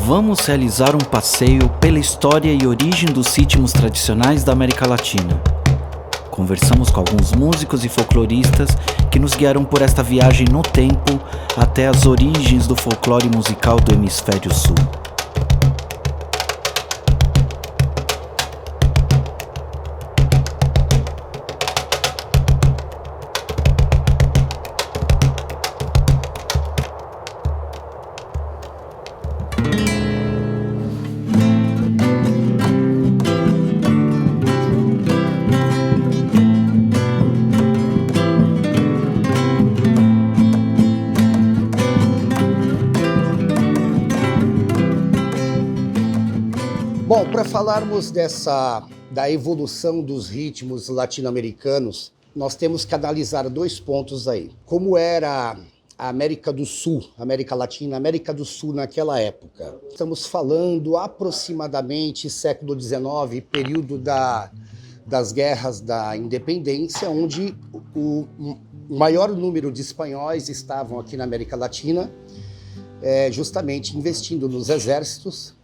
Vamos realizar um passeio pela história e origem dos ritmos tradicionais da América Latina. Conversamos com alguns músicos e folcloristas que nos guiaram por esta viagem no tempo até as origens do folclore musical do Hemisfério Sul. Bom, para falarmos da evolução dos ritmos latino-americanos, nós temos que analisar dois pontos aí. Como era a América do Sul, América Latina, América do Sul naquela época. Estamos falando aproximadamente século XIX, período das guerras da independência, onde o maior número de espanhóis estavam aqui na América Latina, justamente investindo nos exércitos.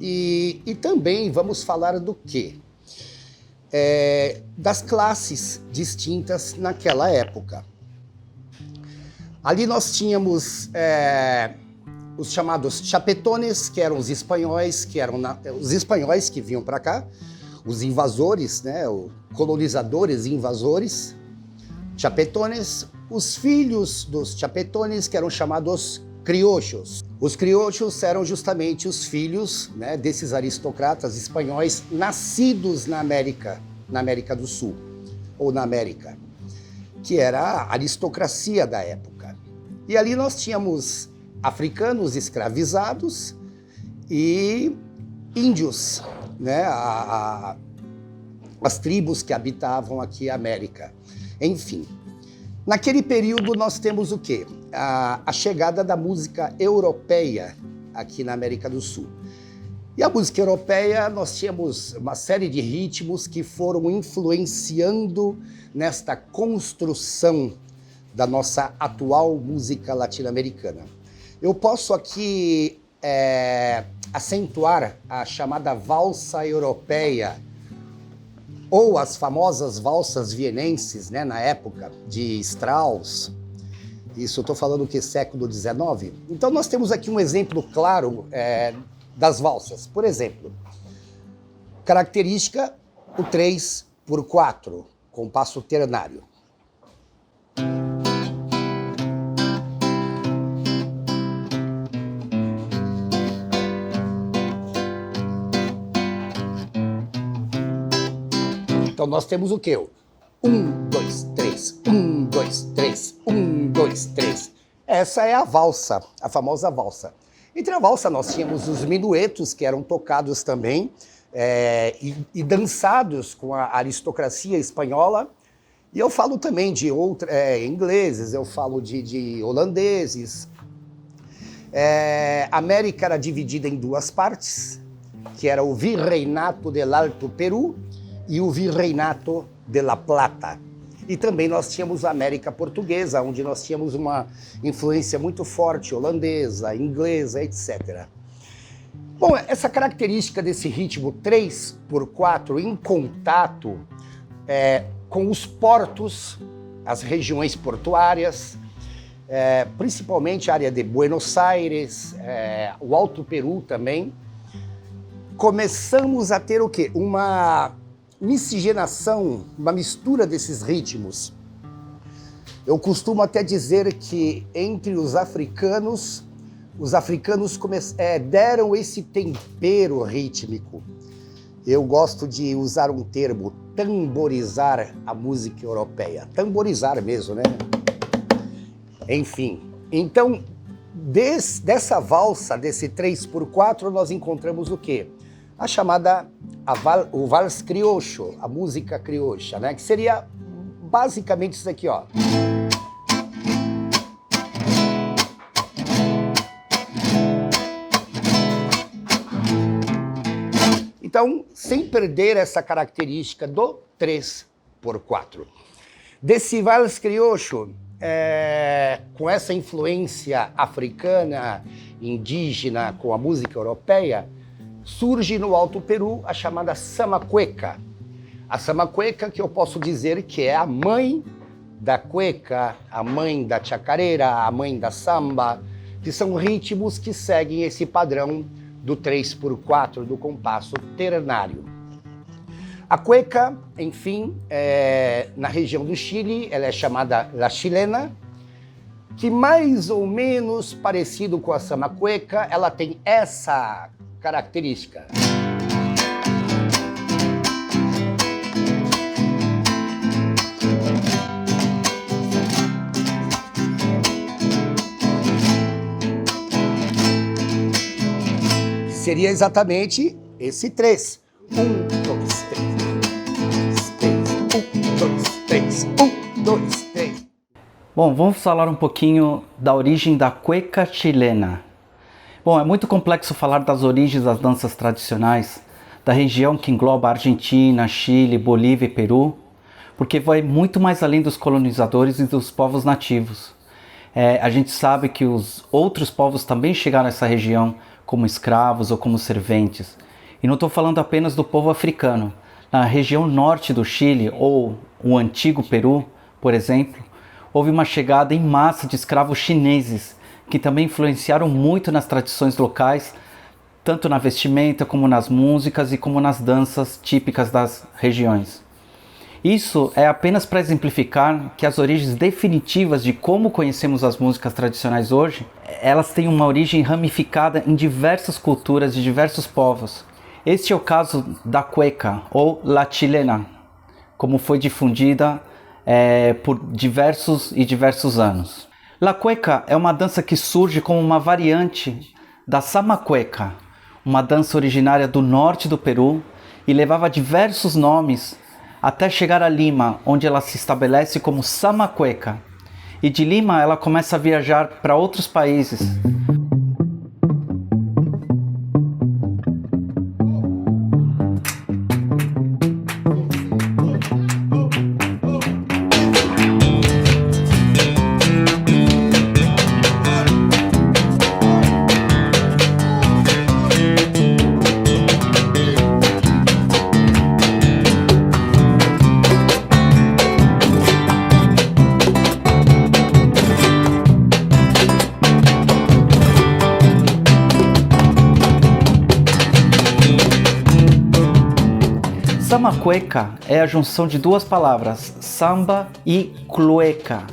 E também vamos falar do quê? Das classes distintas naquela época. Ali nós tínhamos os chamados chapetones, que eram os espanhóis, os espanhóis que vinham para cá, os invasores, né, os colonizadores e invasores, chapetones, os filhos dos chapetones, que eram chamados criollos. Os criollos eram justamente os filhos, né, desses aristocratas espanhóis nascidos na América do Sul, ou na América, que era a aristocracia da época. E ali nós tínhamos africanos escravizados e índios, né, as tribos que habitavam aqui a América. Enfim, naquele período nós temos o quê? A chegada da música europeia aqui na América do Sul. E a música europeia, nós tínhamos uma série de ritmos que foram influenciando nesta construção da nossa atual música latino-americana. Eu posso aqui acentuar a chamada valsa europeia, ou as famosas valsas vienenses, né, na época de Strauss. Isso eu estou falando que século XIX. Então nós temos aqui um exemplo claro das valsas. Por exemplo, característica, o 3/4, compasso ternário. Então nós temos o quê? 1, 2, 3, 1, 2, 3, 1, 2, 3. Essa é a valsa, a famosa valsa. Entre a valsa nós tínhamos os minuetos, que eram tocados também e dançados com a aristocracia espanhola. E eu falo também de ingleses, eu falo de holandeses. A América era dividida em duas partes, que era o Virreinato del Alto Perú e o Virreinato de La Plata. E também nós tínhamos a América Portuguesa, onde nós tínhamos uma influência muito forte, holandesa, inglesa, etc. Bom, essa característica desse ritmo 3/4 em contato com os portos, as regiões portuárias, principalmente a área de Buenos Aires, o Alto Perú também, começamos a ter o quê? Uma miscigenação, uma mistura desses ritmos. Eu costumo até dizer que entre os africanos deram esse tempero rítmico. Eu gosto de usar um termo, tamborizar a música europeia. Tamborizar mesmo, né? Enfim, então, dessa valsa, desse 3/4, nós encontramos o quê? A chamada o vals criollo, a música criocha, né? Que seria basicamente isso aqui, ó. Então, sem perder essa característica do 3/4. Desse vals criollo, com essa influência africana, indígena, com a música europeia, surge no Alto Peru a chamada samba cueca. A samba cueca, que eu posso dizer que é a mãe da cueca, a mãe da chacareira, a mãe da samba, que são ritmos que seguem esse padrão do 3x4, do compasso ternário. A cueca, enfim, na região do Chile, ela é chamada la chilena, que mais ou menos parecido com a samba cueca, ela tem essa característica. Seria exatamente esse 3. 1, 2, 3. 1, 2, 3. Bom, vamos falar um pouquinho da origem da cueca chilena. Bom, é muito complexo falar das origens das danças tradicionais da região que engloba Argentina, Chile, Bolívia e Peru, porque vai muito mais além dos colonizadores e dos povos nativos. A gente sabe que os outros povos também chegaram a essa região como escravos ou como serventes. E não estou falando apenas do povo africano. Na região norte do Chile, ou o antigo Peru, por exemplo, houve uma chegada em massa de escravos chineses, que também influenciaram muito nas tradições locais, tanto na vestimenta, como nas músicas e como nas danças típicas das regiões. Isso é apenas para exemplificar que as origens definitivas de como conhecemos as músicas tradicionais hoje, elas têm uma origem ramificada em diversas culturas de diversos povos. Este é o caso da cueca, ou la chilena, como foi difundida por diversos anos. La cueca é uma dança que surge como uma variante da samba cueca, uma dança originária do norte do Peru e levava diversos nomes até chegar a Lima, onde ela se estabelece como samba cueca. E de Lima ela começa a viajar para outros países. Samba cueca é a junção de duas palavras, samba e clueca.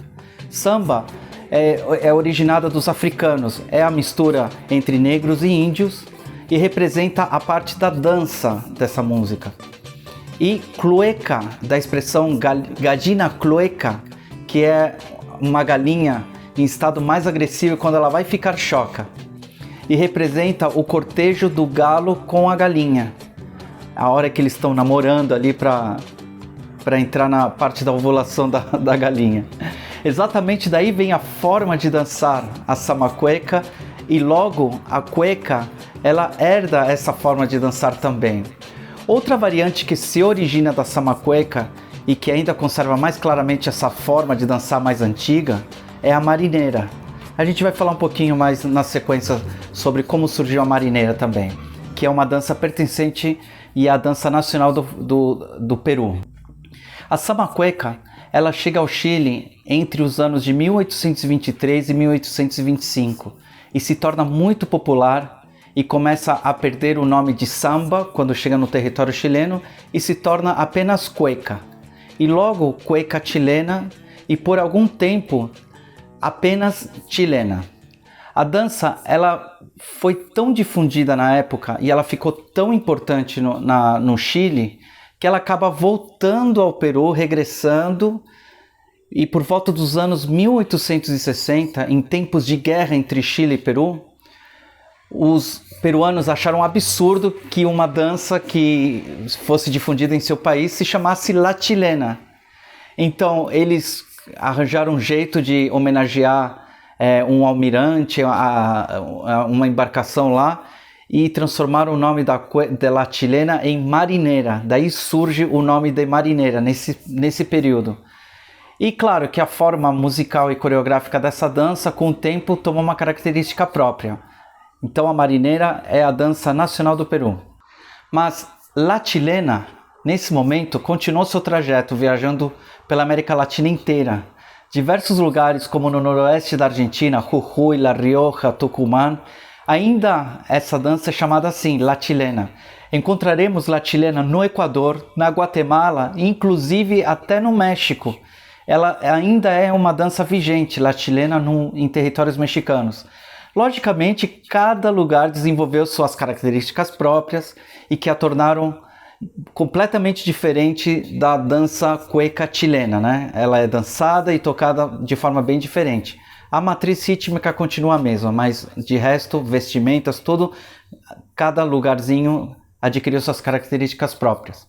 Samba é originada dos africanos, é a mistura entre negros e índios e representa a parte da dança dessa música. E clueca, da expressão gallina clueca, que é uma galinha em estado mais agressivo quando ela vai ficar choca. E representa o cortejo do galo com a galinha. A hora que eles estão namorando ali para entrar na parte da ovulação da galinha. Exatamente daí vem a forma de dançar a samba cueca e logo a cueca ela herda essa forma de dançar também. Outra variante que se origina da samba cueca e que ainda conserva mais claramente essa forma de dançar mais antiga é a marineira. A gente vai falar um pouquinho mais na sequência sobre como surgiu a marineira também, que é uma dança pertencente e a dança nacional do Peru. A samba cueca, ela chega ao Chile entre os anos de 1823 e 1825 e se torna muito popular e começa a perder o nome de samba quando chega no território chileno e se torna apenas cueca. E logo cueca chilena e por algum tempo apenas chilena. A dança, ela foi tão difundida na época e ela ficou tão importante no Chile que ela acaba voltando ao Peru, regressando, e por volta dos anos 1860, em tempos de guerra entre Chile e Peru, os peruanos acharam um absurdo que uma dança que fosse difundida em seu país se chamasse La Chilena. Então eles arranjaram um jeito de homenagear um almirante, uma embarcação lá, e transformaram o nome de La Chilena em Marineira. Daí surge o nome de Marineira nesse período. E claro que a forma musical e coreográfica dessa dança, com o tempo, tomou uma característica própria. Então a marineira é a dança nacional do Peru. Mas La Chilena, nesse momento, continuou seu trajeto viajando pela América Latina inteira. Diversos lugares, como no noroeste da Argentina, Jujuy, La Rioja, Tucumã, ainda essa dança é chamada assim, La Chilena. Encontraremos La Chilena no Equador, na Guatemala e inclusive até no México. Ela ainda é uma dança vigente, La Chilena, em territórios mexicanos. Logicamente, cada lugar desenvolveu suas características próprias e que a tornaram completamente diferente da dança cueca chilena, né? Ela é dançada e tocada de forma bem diferente. A matriz rítmica continua a mesma, mas de resto, vestimentas, tudo, cada lugarzinho adquiriu suas características próprias.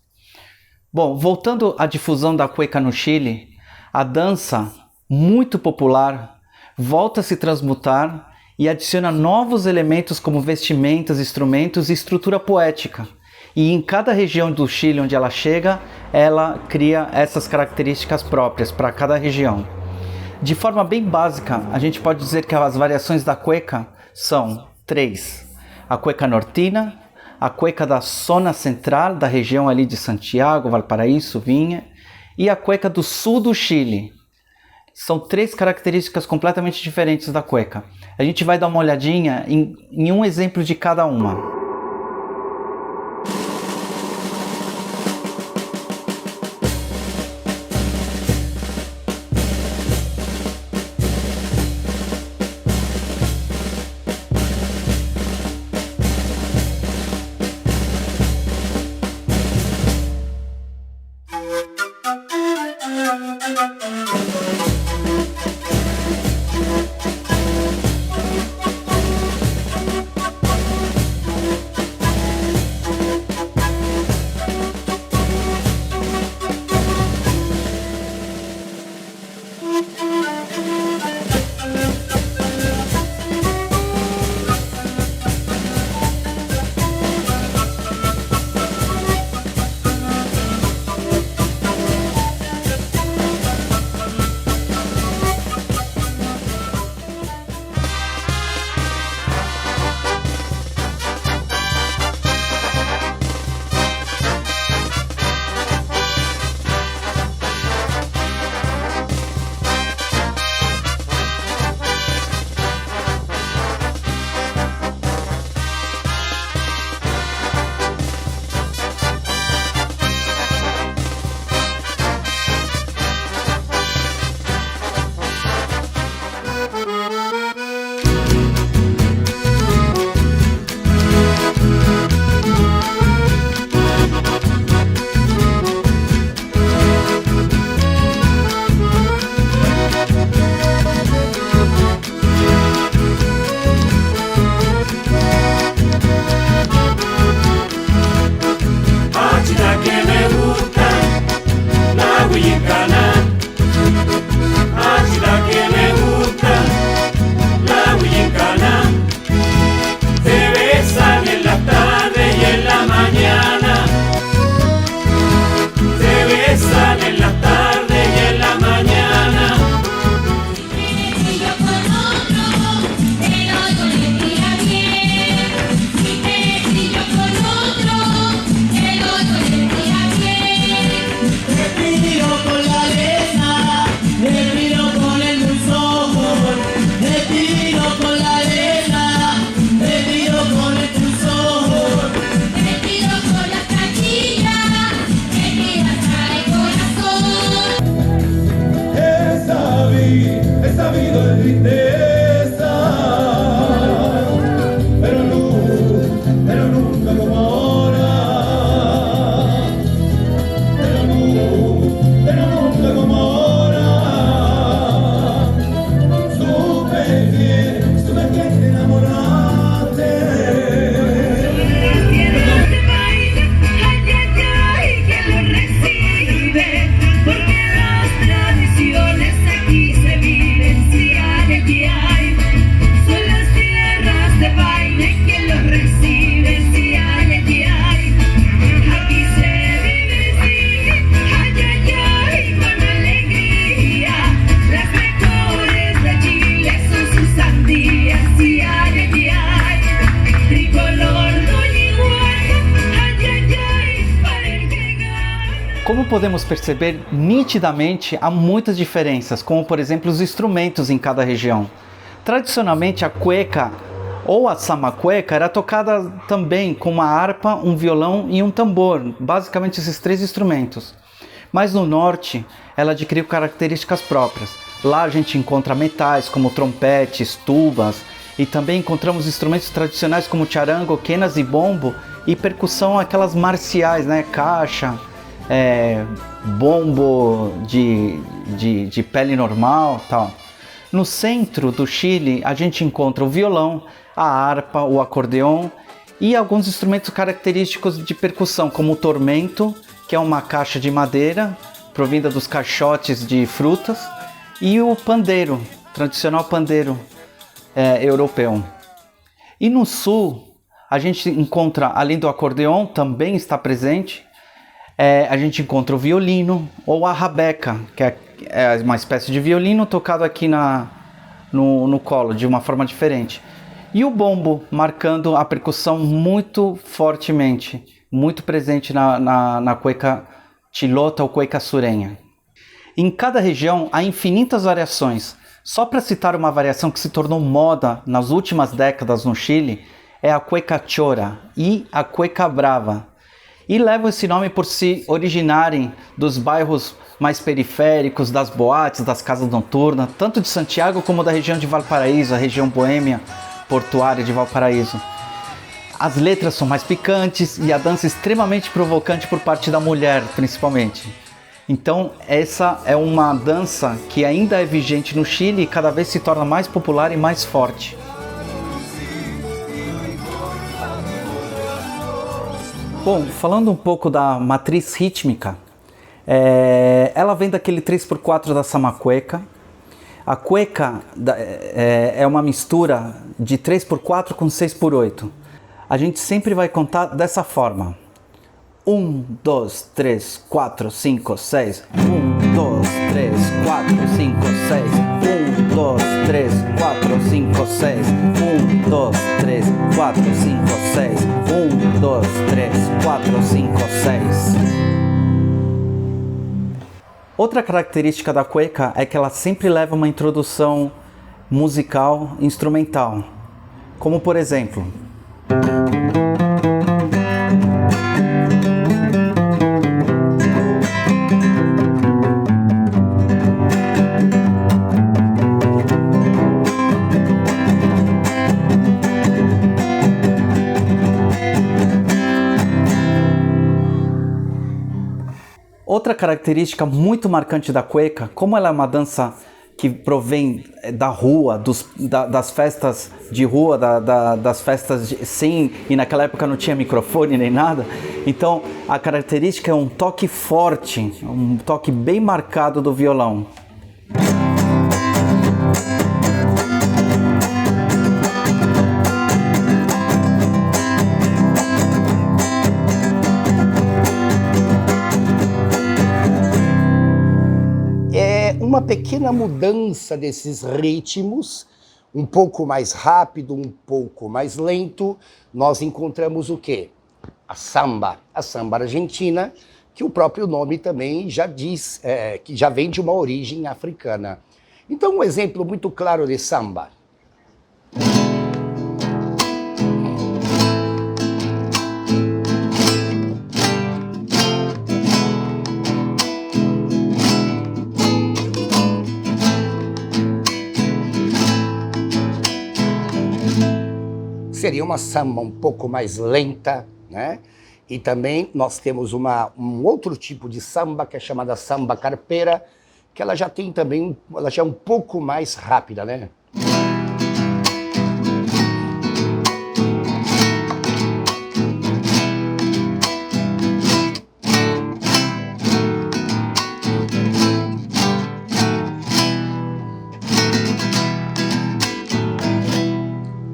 Bom, voltando à difusão da cueca no Chile, a dança, muito popular, volta a se transmutar e adiciona novos elementos como vestimentas, instrumentos e estrutura poética. E em cada região do Chile onde ela chega, ela cria essas características próprias para cada região. De forma bem básica, a gente pode dizer que as variações da cueca são 3. A cueca nortina, a cueca da zona central, da região ali de Santiago, Valparaíso, Vinha, e a cueca do sul do Chile. São 3 características completamente diferentes da cueca. A gente vai dar uma olhadinha em um exemplo de cada uma. Como podemos perceber, nitidamente há muitas diferenças, como por exemplo os instrumentos em cada região. Tradicionalmente a cueca ou a samba cueca era tocada também com uma harpa, um violão e um tambor, basicamente esses três instrumentos. Mas no norte ela adquiriu características próprias. Lá a gente encontra metais como trompetes, tubas, e também encontramos instrumentos tradicionais como charango, quenas e bombo, e percussão aquelas marciais, né? Caixa, bombo de pele normal, tal. No centro do Chile a gente encontra o violão, a harpa, o acordeon e alguns instrumentos característicos de percussão, como o tormento, que é uma caixa de madeira provinda dos caixotes de frutas, e o pandeiro, tradicional pandeiro europeu. E no sul a gente encontra, além do acordeon, também está presente, a gente encontra o violino ou a rabeca, que é uma espécie de violino tocado aqui no colo, de uma forma diferente. E o bombo, marcando a percussão muito fortemente, muito presente na cueca chilota ou cueca sureña. Em cada região há infinitas variações. Só para citar uma variação que se tornou moda nas últimas décadas no Chile, é a cueca chora e a cueca brava. E levam esse nome por se originarem dos bairros mais periféricos, das boates, das casas noturnas, tanto de Santiago como da região de Valparaíso, a região boêmia portuária de Valparaíso. As letras são mais picantes e a dança extremamente provocante por parte da mulher, principalmente. Então essa é uma dança que ainda é vigente no Chile e cada vez se torna mais popular e mais forte. Bom, falando um pouco da matriz rítmica, ela vem daquele 3x4 da samba cueca. A cueca é uma mistura de 3x4 com 6x8. A gente sempre vai contar dessa forma. 1, 2, 3, 4, 5, 6. 1, 2, 3, 4, 5, 6. 1, 2, 3, 4, 5, 6. 1, 2, 3, 4, 5, 6. 1, 2, 3, 4, 5, 6. Outra característica da cueca é que ela sempre leva uma introdução musical instrumental, como por exemplo, outra característica muito marcante da cueca, como ela é uma dança que provém da rua, das festas de rua, das festas sem, e naquela época não tinha microfone nem nada, então a característica é um toque forte, um toque bem marcado do violão. Uma pequena mudança desses ritmos, um pouco mais rápido, um pouco mais lento, nós encontramos o quê? A samba argentina, que o próprio nome também já diz, que já vem de uma origem africana. Então, um exemplo muito claro de samba. Seria uma samba um pouco mais lenta, né? E também nós temos um outro tipo de samba que é chamada samba carpeira, que ela já tem também, ela já é um pouco mais rápida, né?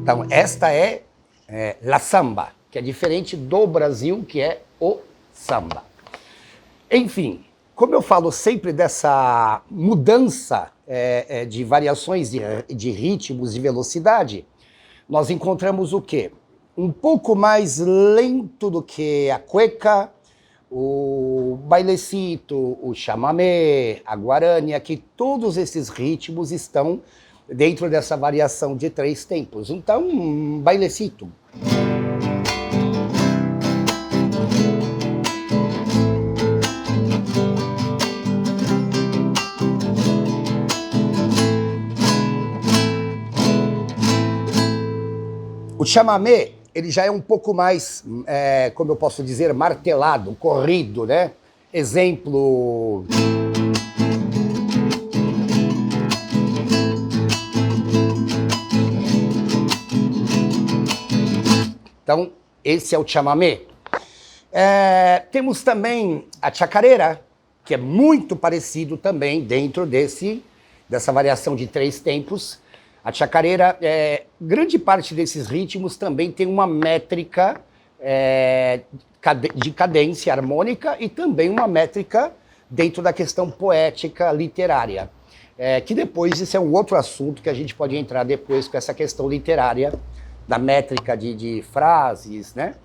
Então, esta é la samba, que é diferente do Brasil, que é o samba. Enfim, como eu falo sempre dessa mudança de variações de ritmos e velocidade, nós encontramos o quê? Um pouco mais lento do que a cueca, o bailecito, o chamamé, a guarânia, que todos esses ritmos estão dentro dessa variação de 3 tempos. Então, bailecito. O chamamé, ele já é um pouco mais, como eu posso dizer, martelado, corrido, né? Exemplo... Então, esse é o chamamé. Temos também a chacareira, que é muito parecido também dentro dessa variação de 3 tempos. A chacareira, grande parte desses ritmos também tem uma métrica de cadência harmônica e também uma métrica dentro da questão poética literária. Que depois, isso é um outro assunto que a gente pode entrar depois com essa questão literária, da métrica de frases, né?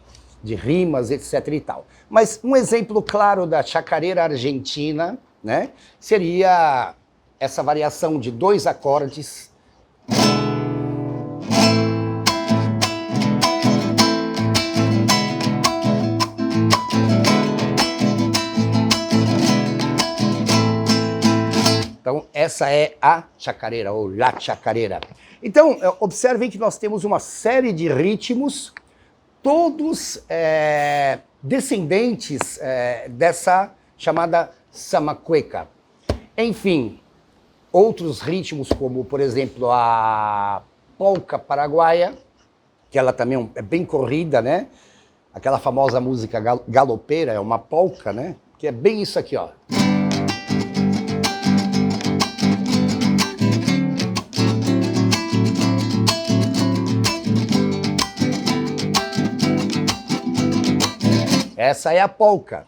De rimas, etc. e tal. Mas um exemplo claro da chacareira argentina, né? Seria essa variação de 2 acordes. Então, essa é a chacareira, ou la chacareira. Então, observem que nós temos uma série de ritmos, todos descendentes dessa chamada samacueca. Enfim, outros ritmos, como, por exemplo, a polca paraguaia, que ela também é bem corrida, né? Aquela famosa música galopeira, é uma polca, né? Que é bem isso aqui, ó. Essa é a polca.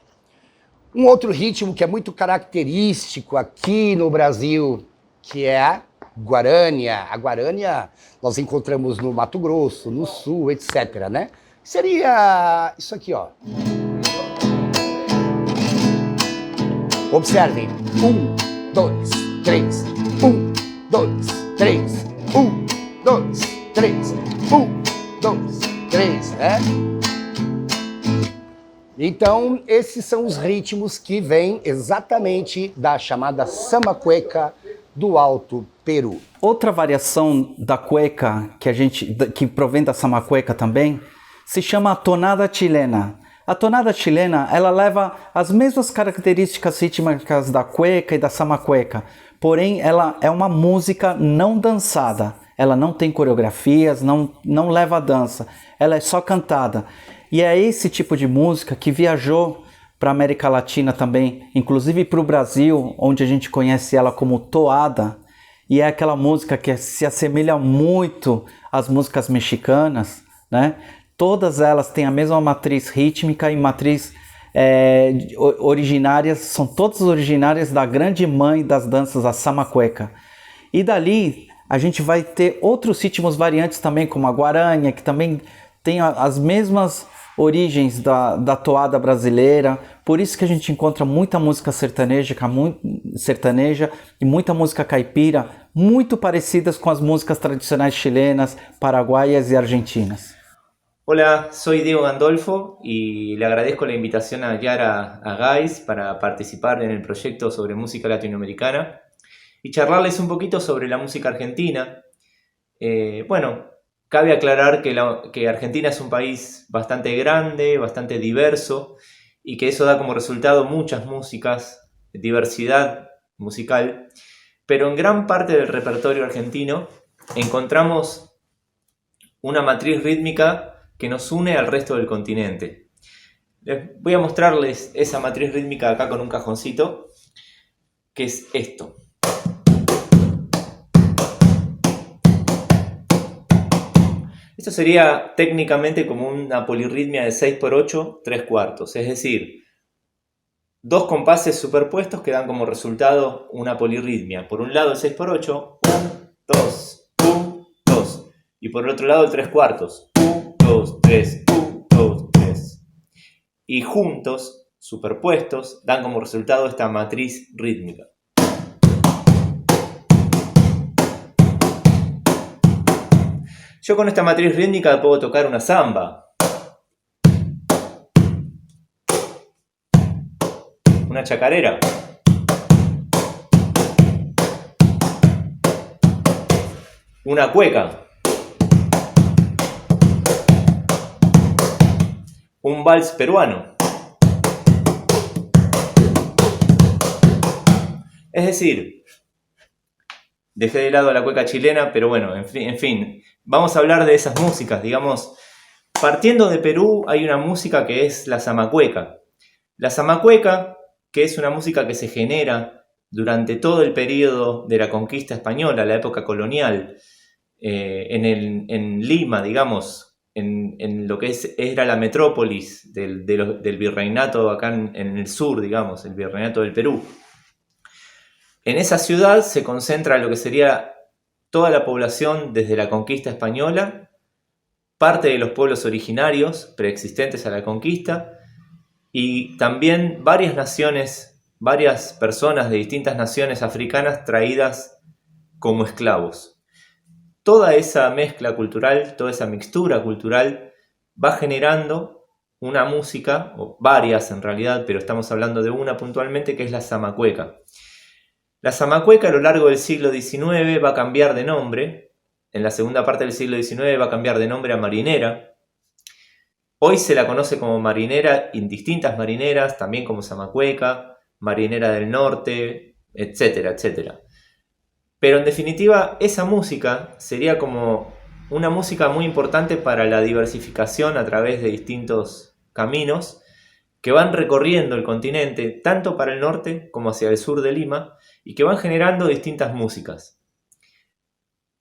Um outro ritmo que é muito característico aqui no Brasil, que é a guarânia. A guarânia nós encontramos no Mato Grosso, no Sul, etc., né? Seria isso aqui, ó. Observem. 1, 2, 3. 1, 2, 3. 1, 2, 3. 1, 2, 3, né? Então, esses são os ritmos que vêm exatamente da chamada samacueca do Alto Peru. Outra variação da cueca que provém da samacueca também se chama a tonada chilena. A tonada chilena, ela leva as mesmas características rítmicas da cueca e da samacueca, porém ela é uma música não dançada. Ela não tem coreografias, não leva a dança, ela é só cantada. E é esse tipo de música que viajou para a América Latina também, inclusive para o Brasil, onde a gente conhece ela como toada, e é aquela música que se assemelha muito às músicas mexicanas, né? Todas elas têm a mesma matriz rítmica e matriz originárias, são todas originárias da grande mãe das danças, a samacueca. E dali a gente vai ter outros ritmos variantes também, como a guarânia, que também tem as mesmas origens da toada brasileira, por isso que a gente encontra muita música sertaneja e muita música caipira, muito parecidas com as músicas tradicionais chilenas, paraguaias e argentinas. Hola, soy Diego Gandolfo y le agradezco la invitación a Yara Agais para participar en el proyecto sobre música latinoamericana y charlarles un poquito sobre la música argentina. Cabe aclarar que Argentina es un país bastante grande, bastante diverso, y que eso da como resultado muchas músicas, diversidad musical, pero en gran parte del repertorio argentino encontramos una matriz rítmica que nos une al resto del continente. Voy a mostrarles esa matriz rítmica acá con un cajoncito, que es esto. Esto sería técnicamente como una polirritmia de 6x8, 3/4, es decir, 2 compases superpuestos que dan como resultado una polirritmia. Por un lado el 6x8, 1, 2, 1, 2. Y por el otro lado el 3/4, 1, 2, 3, 1, 2, 3. Y juntos superpuestos dan como resultado esta matriz rítmica. Yo con esta matriz rítmica puedo tocar una samba, una chacarera, una cueca, un vals peruano. Es decir, dejé de lado la cueca chilena, pero bueno, en fin, vamos a hablar de esas músicas. Digamos, partiendo de Perú hay una música que es la zamacueca. La zamacueca, que es una música que se genera durante todo el periodo de la conquista española, la época colonial, en Lima, digamos, en lo que era la metrópolis del virreinato acá en el sur, digamos, el virreinato del Perú. En esa ciudad se concentra lo que sería toda la población desde la conquista española, parte de los pueblos originarios preexistentes a la conquista y también varias naciones, varias personas de distintas naciones africanas traídas como esclavos. Toda esa mezcla cultural, toda esa mixtura cultural va generando una música, o varias en realidad, pero estamos hablando de una puntualmente, que es la zamacueca. La zamacueca a lo largo del siglo XIX va a cambiar de nombre. En la segunda parte del siglo XIX va a cambiar de nombre a marinera. Hoy se la conoce como marinera en distintas marineras, también como zamacueca, marinera del norte, etcétera, etcétera. Pero en definitiva, esa música sería como una música muy importante para la diversificación a través de distintos caminos que van recorriendo el continente, tanto para el norte como hacia el sur de Lima, y que van generando distintas músicas.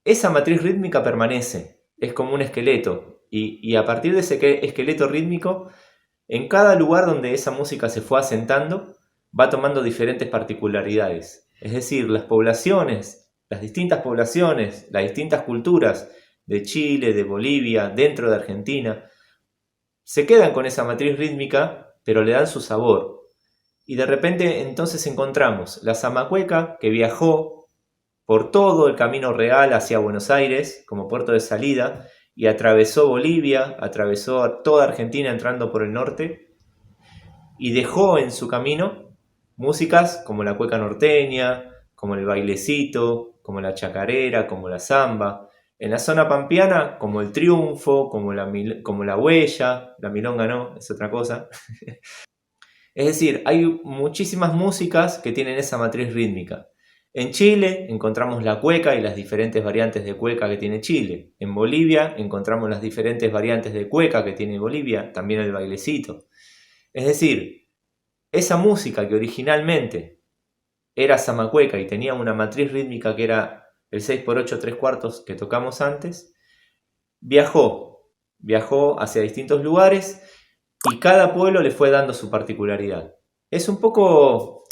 Esa matriz rítmica permanece, es como un esqueleto, y a partir de ese esqueleto rítmico, en cada lugar donde esa música se fue asentando, va tomando diferentes particularidades. Es decir, las poblaciones, las distintas poblaciones, las distintas culturas de Chile, de Bolivia, dentro de Argentina, se quedan con esa matriz rítmica, pero le dan su sabor. Y de repente entonces encontramos la zamacueca que viajó por todo el camino real hacia Buenos Aires como puerto de salida y atravesó Bolivia, atravesó toda Argentina entrando por el norte y dejó en su camino músicas como la cueca norteña, como el bailecito, como la chacarera, como la samba. En la zona pampeana como el triunfo, como la huella, la milonga no, es otra cosa. Es decir, hay muchísimas músicas que tienen esa matriz rítmica. En Chile encontramos la cueca y las diferentes variantes de cueca que tiene Chile. En Bolivia encontramos las diferentes variantes de cueca que tiene Bolivia, también el bailecito. Es decir, esa música que originalmente era zamacueca y tenía una matriz rítmica que era el 6x8 3/4 que tocamos antes, viajó hacia distintos lugares y cada pueblo le fue dando su particularidad. Es un poco,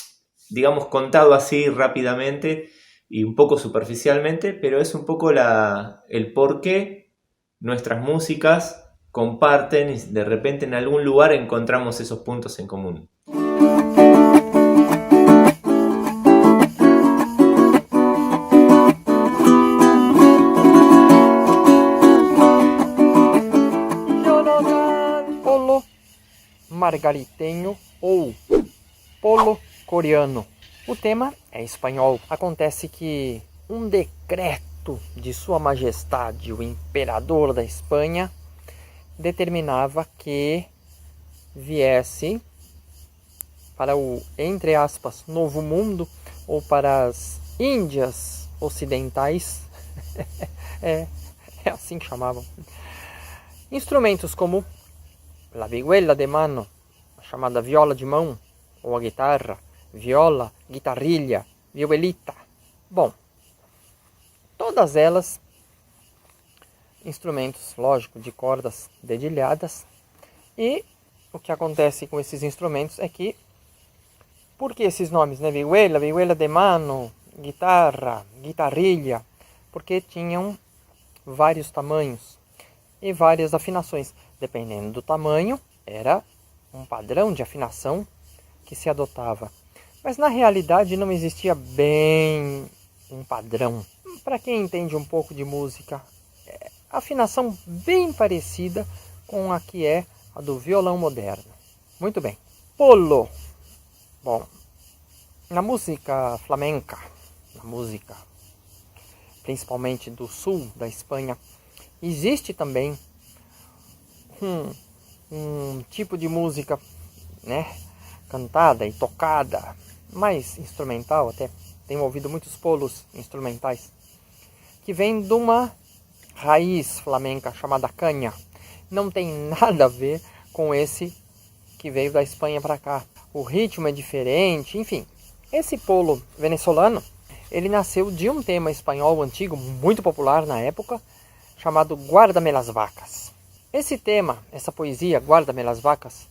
digamos, contado así rápidamente y un poco superficialmente, pero es un poco el por qué nuestras músicas comparten y de repente en algún lugar encontramos esos puntos en común. Margariteño ou polo coreano. O tema é espanhol. Acontece que um decreto de Sua Majestade, o Imperador da Espanha, determinava que viesse para o, entre aspas, Novo Mundo ou para as Índias Ocidentais, é assim que chamavam, instrumentos como la vihuela de mano, a chamada viola de mão, ou a guitarra, viola, guitarrilha, violita. Bom, todas elas instrumentos, lógico, de cordas dedilhadas. E o que acontece com esses instrumentos é que, por que esses nomes, né? Vihuela, vihuela de mano, guitarra, guitarrilha, porque tinham vários tamanhos e várias afinações. Dependendo do tamanho, era um padrão de afinação que se adotava. Mas na realidade não existia bem um padrão. Para quem entende um pouco de música, afinação bem parecida com a que é a do violão moderno. Muito bem. Polo. Bom, na música flamenca, na música principalmente do sul da Espanha, existe também um tipo de música, né, cantada e tocada, mais instrumental até. Tenho ouvido muitos polos instrumentais, que vem de uma raiz flamenca chamada canha. Não tem nada a ver com esse que veio da Espanha para cá. O ritmo é diferente, enfim. Esse polo venezuelano, ele nasceu de um tema espanhol antigo, muito popular na época, chamado Guárdame las vacas. Esse tema, essa poesia, Guárdame las vacas,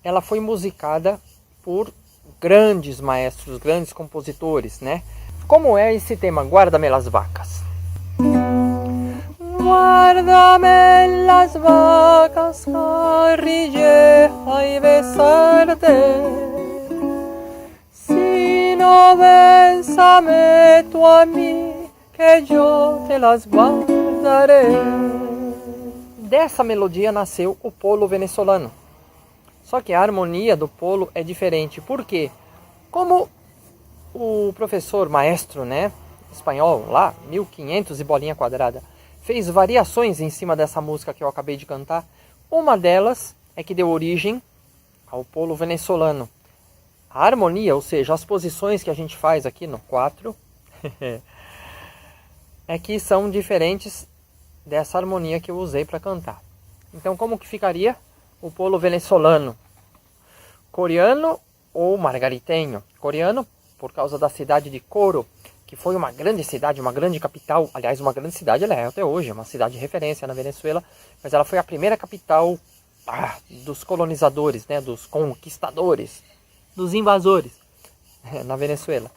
ela foi musicada por grandes maestros, grandes compositores, né? Como é esse tema, Guárdame las vacas? Guárdame las vacas, carrilleja y besarte. Si no bésame tú a mí, que yo te las guardaré. Dessa melodia nasceu o polo venezuelano. Só que a harmonia do polo é diferente. Por quê? Como o professor maestro, né, espanhol, lá, 1500 e bolinha quadrada, fez variações em cima dessa música que eu acabei de cantar, uma delas é que deu origem ao polo venezuelano. A harmonia, ou seja, as posições que a gente faz aqui no 4, é que são diferentes dessa harmonia que eu usei para cantar. Então, como que ficaria o polo venezuelano? Coreano ou margaritenho? Coreano, por causa da cidade de Coro, que foi uma grande cidade, uma grande capital. Aliás, uma grande cidade ela é até hoje, é uma cidade de referência na Venezuela, mas ela foi a primeira capital dos colonizadores, né, dos conquistadores, dos invasores na Venezuela.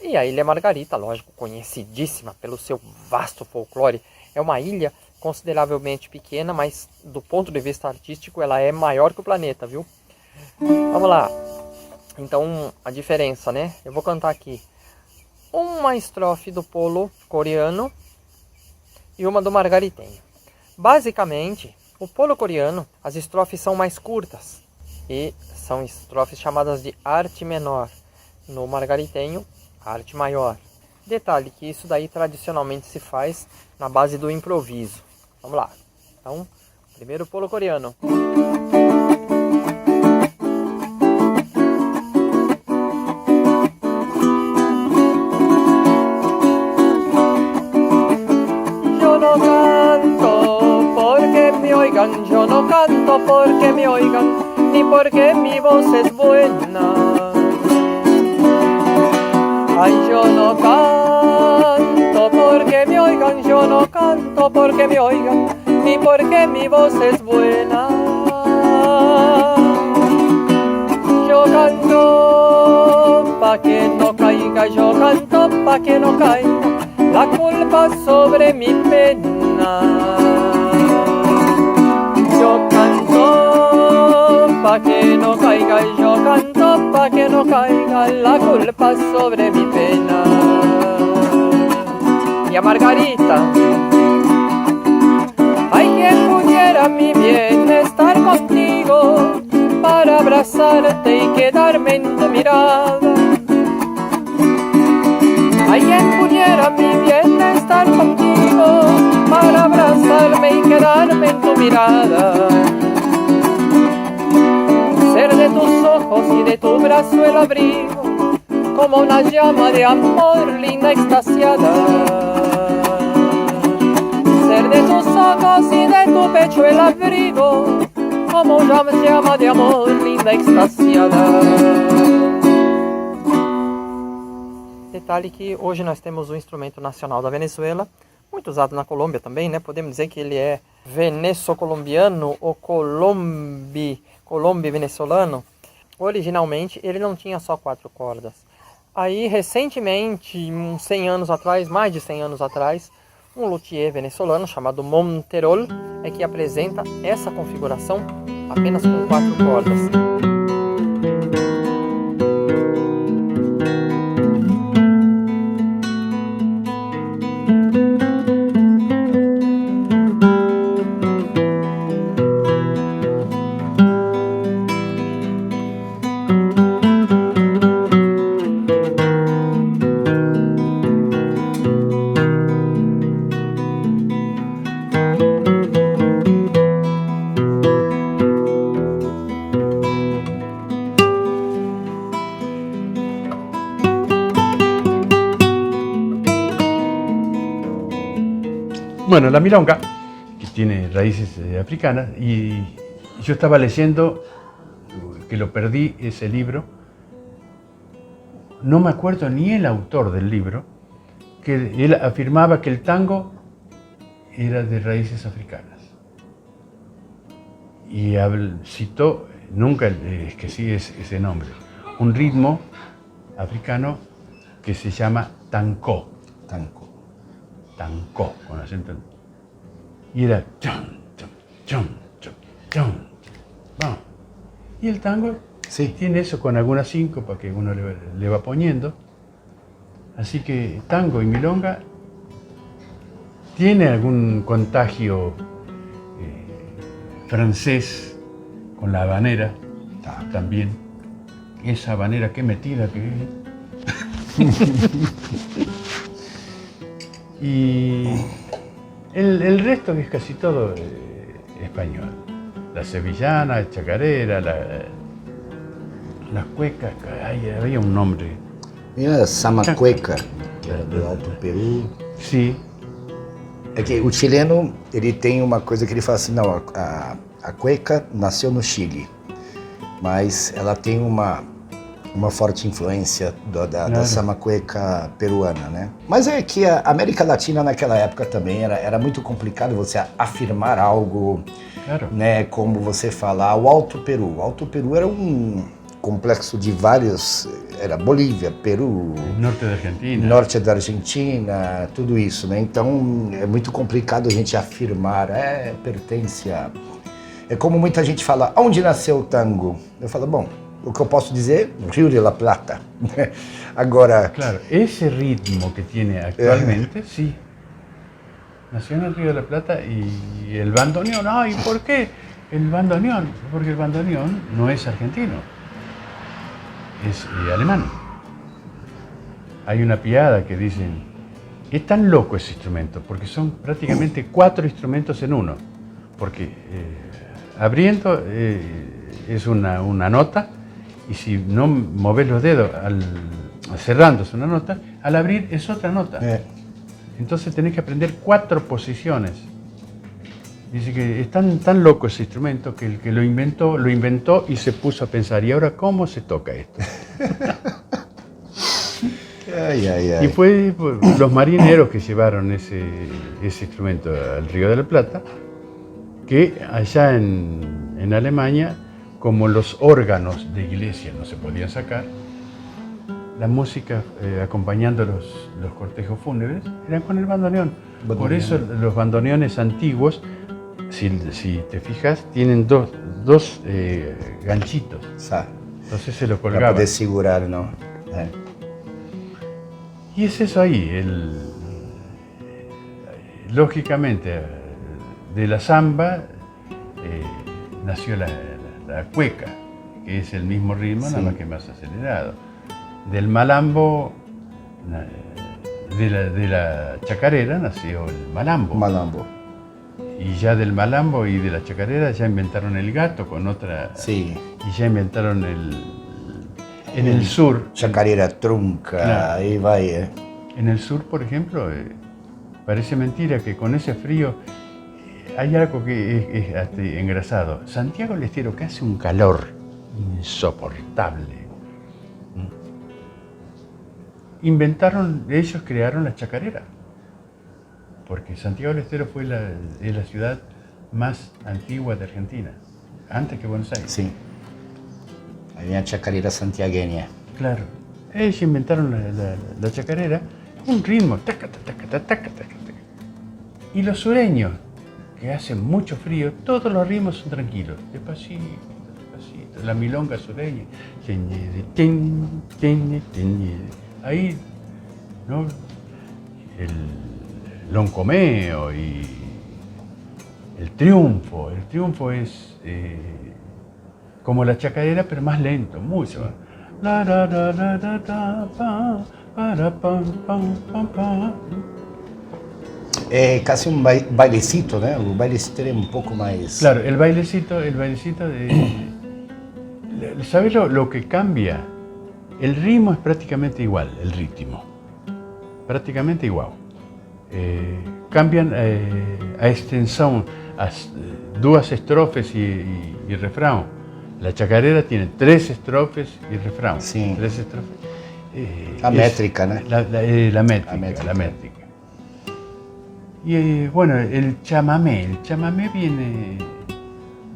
E a Ilha Margarita, lógico, conhecidíssima pelo seu vasto folclore. É uma ilha consideravelmente pequena, mas do ponto de vista artístico ela é maior que o planeta, viu? Vamos lá. Então, a diferença, né? Eu vou cantar aqui uma estrofe do polo coreano e uma do margaritenho. Basicamente, o polo coreano, as estrofes são mais curtas e são estrofes chamadas de arte menor. No margaritenho, arte maior. Detalhe que isso daí tradicionalmente se faz na base do improviso. Vamos lá. Então, primeiro polo coreano. Yo no canto porque me oigan, yo no canto porque me oigan, ni porque mi voz es buena. Ay, yo no canto porque me oigan, yo no canto porque me oigan, ni porque mi voz es buena. Yo canto pa' que no caiga, yo canto pa' que no caiga la culpa sobre mi pena. Yo canto pa' que no caiga, yo canto pa' que no caiga la culpa sobre mi pena. Y a Margarita, ay, quien pudiera mi bien estar contigo para abrazarte y quedarme en tu mirada. Ay, quien pudiera mi bien estar contigo para abrazarme y quedarme en tu mirada. Ser de tus ojos y de tu brazo el abrigo, como una llama de amor linda extasiada. Ser de tus ojos y de tu pecho el abrigo, como una llama de amor linda extasiada. Detalhe que hoje nós temos o instrumento nacional da Venezuela, muito usado na Colômbia também, né? Podemos dizer que ele é veneço-colombiano ou colombi-venezuelano. Originalmente ele não tinha só 4 cordas. Aí recentemente, uns 100 anos atrás, mais de 100 anos atrás, um luthier venezuelano chamado Monterol é que apresenta essa configuração apenas com 4 cordas. Bueno, la milonga, que tiene raíces africanas, y yo estaba leyendo, que lo perdí, ese libro, no me acuerdo ni el autor del libro, que él afirmaba que el tango era de raíces africanas. Y citó, nunca es que sí es ese nombre, un ritmo africano que se llama tankó. Tankó, con acento. Y era chum, chum, chum, chum, chum, chum. Y el tango tiene eso con alguna síncopa que uno le va poniendo. Así que tango y milonga tiene algún contagio francés con la habanera también. Esa habanera, qué metida que es. Y el resto es casi todo español. La sevillana, chacarera, las cuecas, había un nombre. Mira, Samacueca, que era do Alto Peru. Sim. É que o chileno, ele tem uma coisa que ele fala assim, não, a cueca nasceu no Chile, mas ela tem uma forte influência da samacueca peruana, né? Mas é que a América Latina naquela época também era muito complicado você afirmar algo, né? Como você falar, o Alto Peru. O Alto Peru era um complexo de vários, era Bolívia, Peru, norte da Argentina, tudo isso, né? Então é muito complicado a gente afirmar, pertence a... É como muita gente fala, onde nasceu o tango? Eu falo, bom, o que eu posso dizer, Rio de la Plata. Agora... Claro, ese ritmo que tiene actualmente, sí, nació en el Río de la Plata y el bandoneón, ¿y por qué el bandoneón? Porque el bandoneón no es argentino, es alemán. Hay una piada que dicen, es tan loco ese instrumento, porque son prácticamente 4 instrumentos en uno, porque abriendo es una nota, y si no moves los dedos cerrando es una nota, al abrir es otra nota. Entonces tenés que aprender 4 posiciones. Dice que es tan loco ese instrumento que el que lo inventó y se puso a pensar, ¿y ahora cómo se toca esto? Y fue los marineros que llevaron ese instrumento al Río de la Plata, que allá en Alemania, como los órganos de iglesia no se podían sacar, la música acompañando los cortejos fúnebres eran con el bandoneón. Por eso los bandoneones antiguos, si te fijas, tienen dos ganchitos. Entonces se lo colgaban. Para poder segurar, ¿no? Y es eso ahí. Lógicamente, de la samba nació la cueca, que es el mismo ritmo, nada más que más acelerado. Del malambo, de la chacarera, nació el malambo. Y ya del malambo y de la chacarera ya inventaron el gato con otra... Sí. Y ya inventaron en el sur... Chacarera trunca, claro. Ahí va. En el sur, por ejemplo, parece mentira que con ese frío hay algo que es hasta engrasado. Santiago del Estero, que hace un calor insoportable. Ellos crearon la chacarera. Porque Santiago del Estero es la ciudad más antigua de Argentina, antes que Buenos Aires. Sí. Había chacarera santiagueña. Claro. Ellos inventaron la chacarera, un ritmo. Y los sureños, que hacen mucho frío, todos los ritmos son tranquilos. Despacito, despacito. La milonga sureña. Ahí, ¿no? El loncomeo y el triunfo. El triunfo es como la chacarera, pero más lento, mucho. Casi un bailecito, ¿no? Un bailecito era un poco más... Claro, el bailecito ¿sabes lo que cambia? El ritmo es prácticamente igual, el ritmo. Prácticamente igual. cambiam a extensão, as duas estrofes e refrão. A chacarera tem 3 estrofes e refrão. Sim. 3 estrofes. A métrica, né? La métrica. Y bueno, el chamamé viene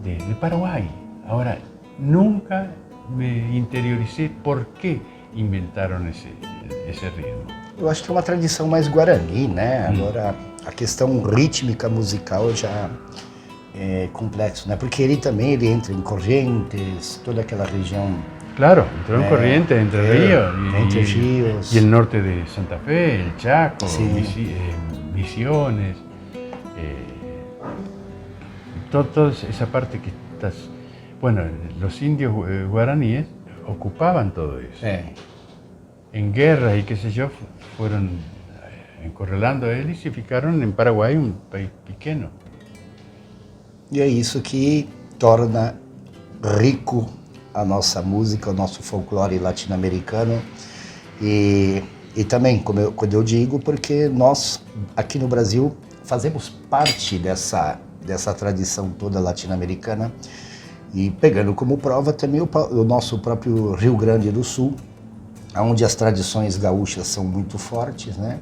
de Paraguay. Ahora, nunca me interioricé por qué inventaron esse ritmo. Eu acho que é uma tradição mais guarani, né? Agora, a questão rítmica musical já é complexo, né? Porque ele entra em Corrientes, toda aquela região. Claro, entró en Corrientes, Entre Ríos, Entre Ríos. y el norte de Santa Fe, el Chaco, Sí. Misiones, toda esa parte que estás... Bueno, los indios guaraníes ocupaban todo eso. En guerras y qué sé yo, fueron encorrelando a eles e ficaram em Paraguai, um país pequeno. E é isso que torna rico a nossa música, o nosso folclore latino-americano. E também, quando eu digo, porque nós, aqui no Brasil, fazemos parte dessa tradição toda latino-americana. E pegando como prova também o nosso próprio Rio Grande do Sul, onde as tradições gaúchas são muito fortes, né?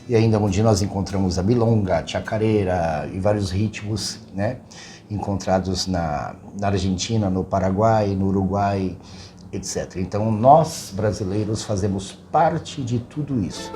E ainda onde nós encontramos a milonga, a chacareira e vários ritmos, né? Encontrados na Argentina, no Paraguai, no Uruguai, etc. Então nós, brasileiros, fazemos parte de tudo isso.